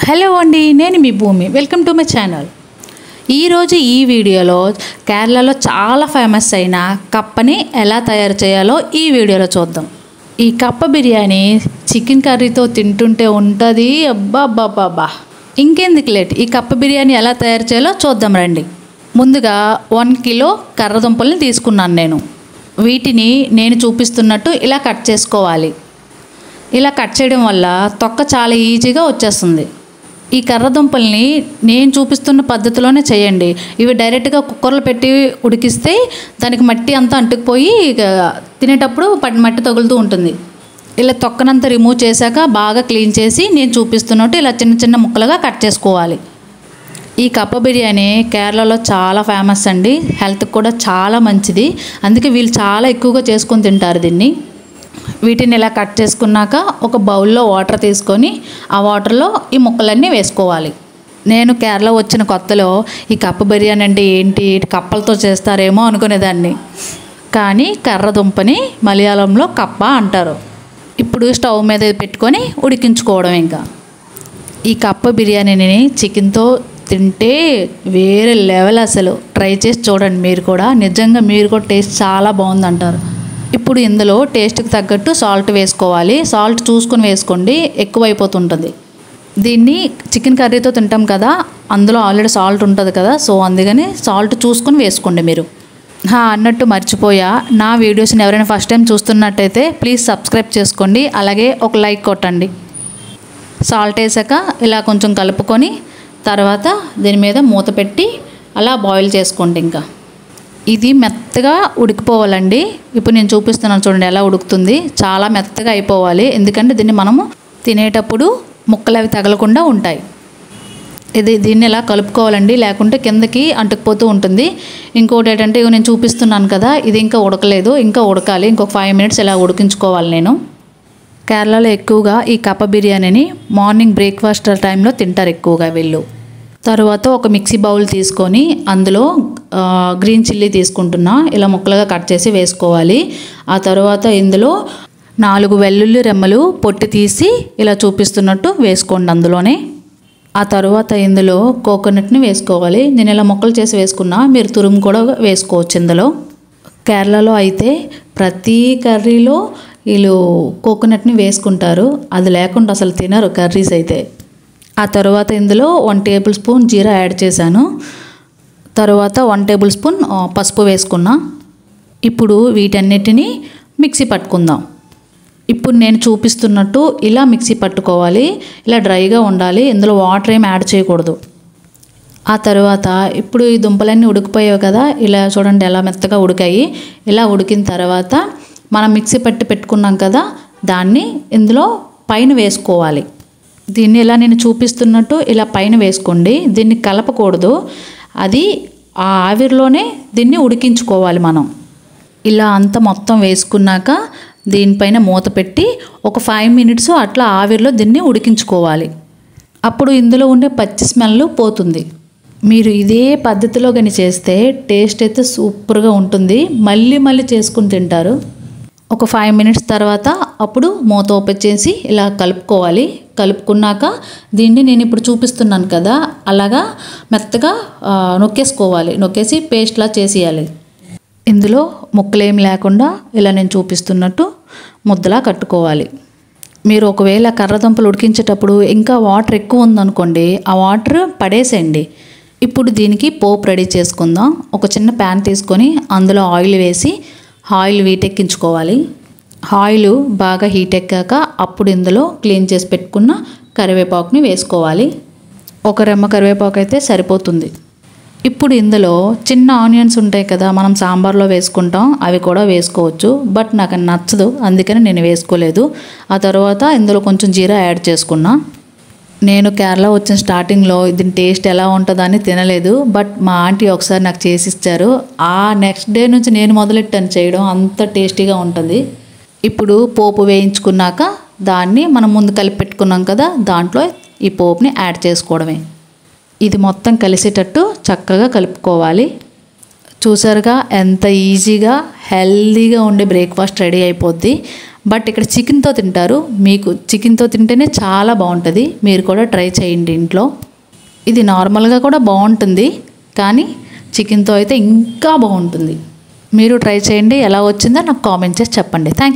Hello అండి, నేను మీ భూమి. Welcome to my channel. ఈరోజు ఈ వీడియోలో కేరళలో చాలా ఫేమస్ అయిన కప్పని ఎలా తయారు చేయాలో ఈ వీడియోలో చూద్దాం. ఈ కప్ప బిర్యానీ చికెన్ కర్రీతో తింటుంటే ఉంటుంది. అబ్బా ఇంకెందుకు లేట్, ఈ కప్ప బిర్యానీ ఎలా తయారు చేయాలో చూద్దాం రండి. ముందుగా 1 కిలో కర్రదుంపల్ని తీసుకున్నాను నేను. వీటిని నేను చూపిస్తున్నట్టు ఇలా కట్ చేసుకోవాలి. ఇలా కట్ చేయడం వల్ల తొక్క చాలా ఈజీగా వచ్చేస్తుంది. ఈ కర్రదుంపల్ని నేను చూపిస్తున్న పద్ధతిలోనే చేయండి. ఇవి డైరెక్ట్గా కుక్కర్లో పెట్టి ఉడికిస్తే దానికి మట్టి అంతా అంటుకుపోయి తినేటప్పుడు మట్టి తగులుతూ ఉంటుంది. ఇలా తొక్కనంతా రిమూవ్ చేశాక బాగా క్లీన్ చేసి నేను చూపిస్తున్నట్టు ఇలా చిన్న చిన్న ముక్కలుగా కట్ చేసుకోవాలి. ఈ కప్ప బిర్యానీ కేరళలో చాలా ఫేమస్ అండి. హెల్త్కి కూడా చాలా మంచిది. అందుకే వీళ్ళు చాలా ఎక్కువగా చేసుకొని తింటారు దీన్ని. వీటిని ఇలా కట్ చేసుకున్నాక ఒక బౌల్లో వాటర్ తీసుకొని ఆ వాటర్లో ఈ ముక్కలన్నీ వేసుకోవాలి. నేను కేరళ వచ్చిన కొత్తలో ఈ కప్ప బిర్యానీ అంటే ఏంటి, కప్పలతో చేస్తారేమో అనుకునేదాన్ని. కానీ కర్రదుంపని మలయాళంలో కప్ప అంటారు. ఇప్పుడు స్టవ్ మీద పెట్టుకొని ఉడికించుకోవడం. ఇంకా ఈ కప్ప బిర్యానీని చికెన్తో తింటే వేరే లెవెల్. అసలు ట్రై చేసి చూడండి మీరు కూడా. నిజంగా మీరు కూడా టేస్ట్ చాలా బాగుందంటారు. ఇప్పుడు ఇందులో టేస్ట్కి తగ్గట్టు సాల్ట్ వేసుకోవాలి. సాల్ట్ చూసుకొని వేసుకోండి, ఎక్కువైపోతుంటుంది. దీన్ని చికెన్ కర్రీతో తింటాం కదా, అందులో ఆల్రెడీ సాల్ట్ ఉంటుంది కదా, సో అందుకని సాల్ట్ చూసుకొని వేసుకోండి మీరు. అన్నట్టు మర్చిపోయా, నా వీడియోస్ని ఎవరైనా ఫస్ట్ టైం చూస్తున్నట్టయితే ప్లీజ్ సబ్స్క్రైబ్ చేసుకోండి, అలాగే ఒక లైక్ కొట్టండి. సాల్ట్ వేసాక ఇలా కొంచెం కలుపుకొని తర్వాత దీని మీద మూత పెట్టి అలా బాయిల్ చేసుకోండి. ఇంకా ఇది మెత్తగా ఉడికిపోవాలండి. ఇప్పుడు నేను చూపిస్తున్నాను చూడండి ఎలా ఉడుకుతుంది. చాలా మెత్తగా అయిపోవాలి, ఎందుకంటే దీన్ని మనము తినేటప్పుడు ముక్కలు అవి తగలకుండా ఉంటాయి. దీన్ని ఇలా కలుపుకోవాలండి, లేకుంటే కిందకి అంటుకుపోతూ ఉంటుంది. ఇంకోటి ఏంటంటే నేను చూపిస్తున్నాను కదా, ఇది ఇంకా ఉడకలేదు, ఇంకా ఉడకాలి. ఇంకొక 5 మినిట్స్ ఇలా ఉడికించుకోవాలి. నేను కేరళలో ఎక్కువగా ఈ కప్ప బిర్యానీని మార్నింగ్ బ్రేక్ఫాస్ట్ టైంలో తింటారు ఎక్కువగా వీళ్ళు. తర్వాత ఒక మిక్సీ బౌల్ తీసుకొని అందులో గ్రీన్ చిల్లీ తీసుకుంటున్నా, ఇలా ముక్కలుగా కట్ చేసి వేసుకోవాలి. ఆ తర్వాత ఇందులో 4 వెల్లుల్లి రెమ్మలు పొట్టి తీసి ఇలా చూపిస్తున్నట్టు వేసుకోండి అందులోనే. ఆ తర్వాత ఇందులో కోకోనట్ని వేసుకోవాలి. నేను ఇలా ముక్కలు చేసి వేసుకున్నా, మీరు తురుము కూడా వేసుకోవచ్చు ఇందులో. కేరళలో అయితే ప్రతి కర్రీలో వీళ్ళు కోకోనట్ని వేసుకుంటారు. అది లేకుండా అసలు తినరు కర్రీస్ అయితే. ఆ తర్వాత ఇందులో 1 టేబుల్ స్పూన్ జీరా యాడ్ చేశాను. తర్వాత 1 టేబుల్ స్పూన్ పసుపు వేసుకున్నా. ఇప్పుడు వీటన్నిటిని మిక్సీ పట్టుకుందాం. ఇప్పుడు నేను చూపిస్తున్నట్టు ఇలా మిక్సీ పట్టుకోవాలి. ఇలా డ్రైగా ఉండాలి, ఇందులో వాటర్ ఏమి యాడ్ చేయకూడదు. ఆ తర్వాత ఇప్పుడు ఈ దుంపలన్నీ ఉడికిపోయావు కదా, ఇలా చూడండి ఎలా మెత్తగా ఉడికాయి. ఇలా ఉడికిన తర్వాత మనం మిక్సీ పట్టి పెట్టుకున్నాం కదా, దాన్ని ఇందులో పైన వేసుకోవాలి. దీన్ని ఇలా నేను చూపిస్తున్నట్టు ఇలా పైన వేసుకోండి. దీన్ని కలపకూడదు, అది ఆ ఆవిరిలోనే దీన్ని ఉడికించుకోవాలి మనం. ఇలా అంతా మొత్తం వేసుకున్నాక దీనిపైన మూత పెట్టి ఒక 5 మినిట్స్ అట్లా ఆవిరిలో దీన్ని ఉడికించుకోవాలి. అప్పుడు ఇందులో ఉండే పచ్చి స్మెల్ పోతుంది. మీరు ఇదే పద్ధతిలో కానీ చేస్తే టేస్ట్ అయితే సూపర్గా ఉంటుంది. మళ్ళీ మళ్ళీ చేసుకుని తింటారు. ఒక 5 మినిట్స్ తర్వాత అప్పుడు మూత ఓపెన్ చేసి ఇలా కలుపుకోవాలి. కలుపుకున్నాక దీన్ని నేను ఇప్పుడు చూపిస్తున్నాను కదా, అలాగా మెత్తగా నొక్కేసుకోవాలి. నొక్కేసి పేస్ట్లా చేసేయాలి. ఇందులో ముక్కలేమి లేకుండా ఇలా నేను చూపిస్తున్నట్టు ముద్దలా కట్టుకోవాలి. మీరు ఒకవేళ కర్రదుంపలు ఉడికించేటప్పుడు ఇంకా వాటర్ ఎక్కువ ఉందనుకోండి, ఆ వాటర్ పడేసేయండి. ఇప్పుడు దీనికి పోపు రెడీ చేసుకుందాం. ఒక చిన్న ప్యాన్ తీసుకొని అందులో ఆయిల్ వేసి ఆయిల్ వీటెక్కించుకోవాలి. ఆయిల్ బాగా హీట్ ఎక్కాక అప్పుడు ఇందులో క్లీన్ చేసి పెట్టుకున్న కరివేపాకుని వేసుకోవాలి. ఒక రెమ్మ కరివేపాకు అయితే సరిపోతుంది. ఇప్పుడు ఇందులో చిన్న ఆనియన్స్ ఉంటాయి కదా, మనం సాంబార్లో వేసుకుంటాం, అవి కూడా వేసుకోవచ్చు. బట్ నాకు నచ్చదు, అందుకని నేను వేసుకోలేదు. ఆ తర్వాత ఇందులో కొంచెం జీరా యాడ్ చేసుకున్నా. నేను కేరళ వచ్చిన స్టార్టింగ్లో దీని టేస్ట్ ఎలా ఉంటుందని తినలేదు. బట్ మా ఆంటీ ఒకసారి నాకు చేసి ఇచ్చారు. ఆ నెక్స్ట్ డే నుంచి నేను మొదలెట్టాను చేయడం. అంత టేస్టీగా ఉంటుంది. ఇప్పుడు పోపు వేయించుకున్నాక దాన్ని మనం ముందు కలిపి పెట్టుకున్నాం కదా, దాంట్లో ఈ పోపుని యాడ్ చేసుకోవడమే. ఇది మొత్తం కలిసేటట్టు చక్కగా కలుపుకోవాలి. చూసారుగా ఎంత ఈజీగా హెల్తీగా ఉండే బ్రేక్ఫాస్ట్ రెడీ అయిపోద్ది. బట్ ఇక్కడ చికెన్తో తింటారు. మీకు చికెన్తో తింటేనే చాలా బాగుంటుంది. మీరు కూడా ట్రై చేయండి ఇంట్లో. ఇది నార్మల్గా కూడా బాగుంటుంది, కానీ చికెన్తో అయితే ఇంకా బాగుంటుంది. మీరు ట్రై చేయండి. ఎలా వచ్చిందో నాకు కామెంట్ చేసి చెప్పండి. Thank you.